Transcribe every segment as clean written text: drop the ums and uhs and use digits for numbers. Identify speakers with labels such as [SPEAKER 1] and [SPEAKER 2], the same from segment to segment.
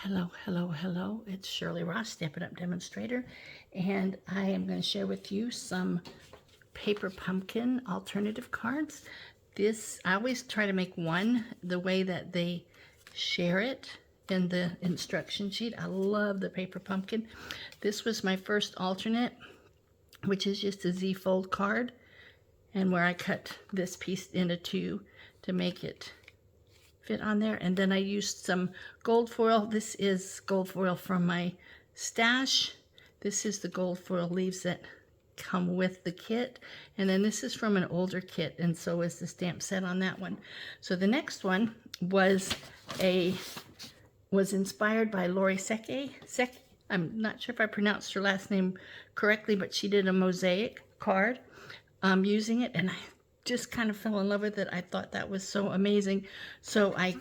[SPEAKER 1] Hello, hello, hello. It's Shirley Ross, Stampin' Up Demonstrator, and I am going to share with you some paper pumpkin alternative cards. I always try to make one the way that they share it in the instruction sheet. I love the paper pumpkin. This was my first alternate, which is just a Z-fold card, and where I cut this piece into two to make it fit on there. And then I used some gold foil. This is gold foil from my stash. This is the gold foil leaves that come with the kit. And then this is from an older kit, and so is the stamp set on that one. So the next one was inspired by Lori Seke. I'm not sure if I pronounced her last name correctly, but she did a mosaic card using it, and I just kind of fell in love with it. I thought that was so amazing. So I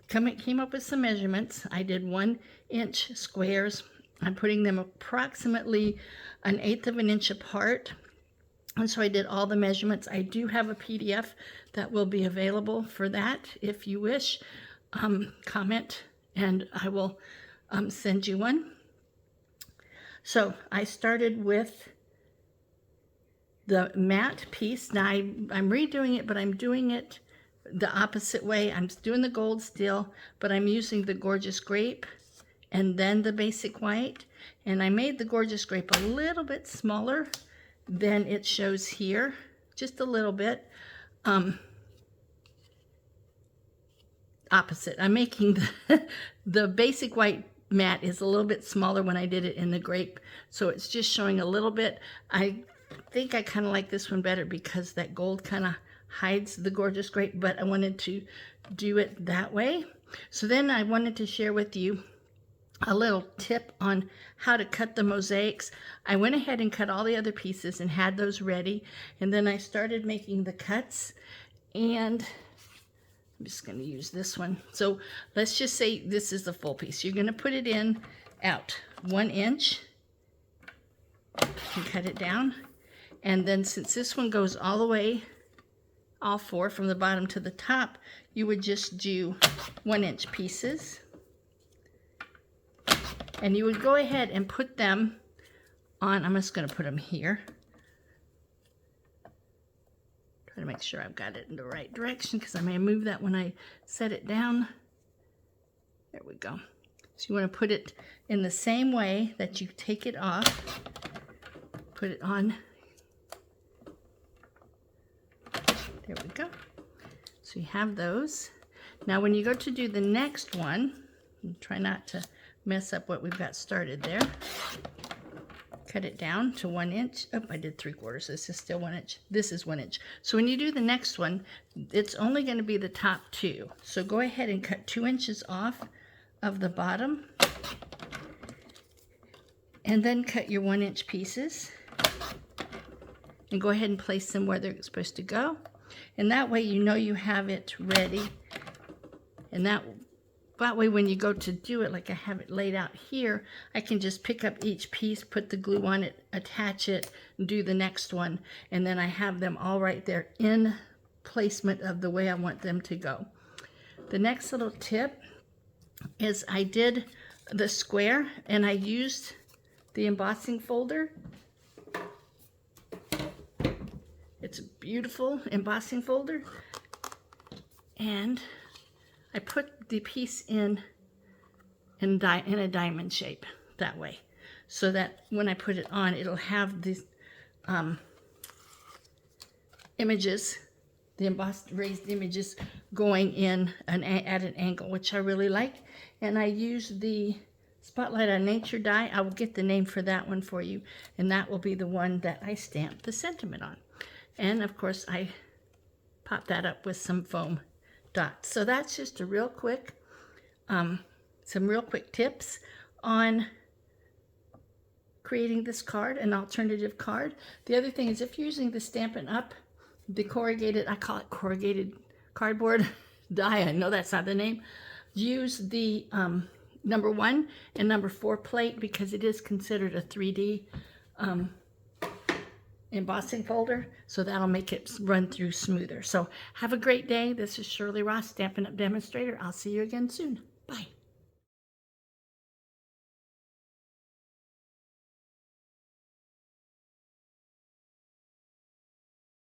[SPEAKER 1] came up with some measurements. I did 1-inch squares. I'm putting them approximately 1/8 of an inch apart. And so I did all the measurements. I do have a PDF that will be available for that if you wish. Comment and I will send you one. So I started with the matte piece. Now I'm redoing it, but I'm doing it the opposite way. I'm doing the gold still, but I'm using the Gorgeous Grape and then the basic white. And I made the Gorgeous Grape a little bit smaller than it shows here, just a little bit. Opposite. I'm making the basic white matte is a little bit smaller when I did it in the grape, so it's just showing a little bit. I think I kind of like this one better because that gold kind of hides the Gorgeous Grape, but I wanted to do it that way. So then I wanted to share with you a little tip on how to cut the mosaics. I went ahead and cut all the other pieces and had those ready, and then I started making the cuts, and I'm just going to use this one. So let's just say this is the full piece. You're going to put it in out 1 inch and cut it down. And then since this one goes all the way, all four from the bottom to the top, you would just do 1-inch pieces. And you would go ahead and put them on, I'm just going to put them here. Try to make sure I've got it in the right direction because I may move that when I set it down. There we go. So you want to put it in the same way that you take it off. Put it on. There we go. So you have those. Now when you go to do the next one, try not to mess up what we've got started there. Cut it down to 1 inch. Oh, I did 3/4. This is still 1 inch. This is 1 inch. So when you do the next one, it's only going to be the top two. So go ahead and cut 2 inches off of the bottom. And then cut your 1-inch pieces. And go ahead and place them where they're supposed to go. And that way you know you have it ready. And that way when you go to do it, like I have it laid out here, I can just pick up each piece, put the glue on it, attach it, and do the next one. And then I have them all right there in placement of the way I want them to go. The next little tip is I did the square and I used the embossing folder. It's a beautiful embossing folder. And I put the piece in a diamond shape that way, so that when I put it on, it'll have these images, the embossed raised images going in at an angle, which I really like. And I use the Spotlight on Nature die. I will get the name for that one for you, and that will be the one that I stamp the sentiment on. And of course I pop that up with some foam dots. So that's just a real quick, some real quick tips on creating this card, an alternative card. The other thing is if you're using the Stampin' Up, the corrugated, I call it corrugated cardboard die, I know that's not the name, use the number 1 and number 4 plate because it is considered a 3D embossing folder, so that'll make it run through smoother. So have a great day. This is Shirley Ross, Stampin' Up Demonstrator. I'll see you again soon. Bye.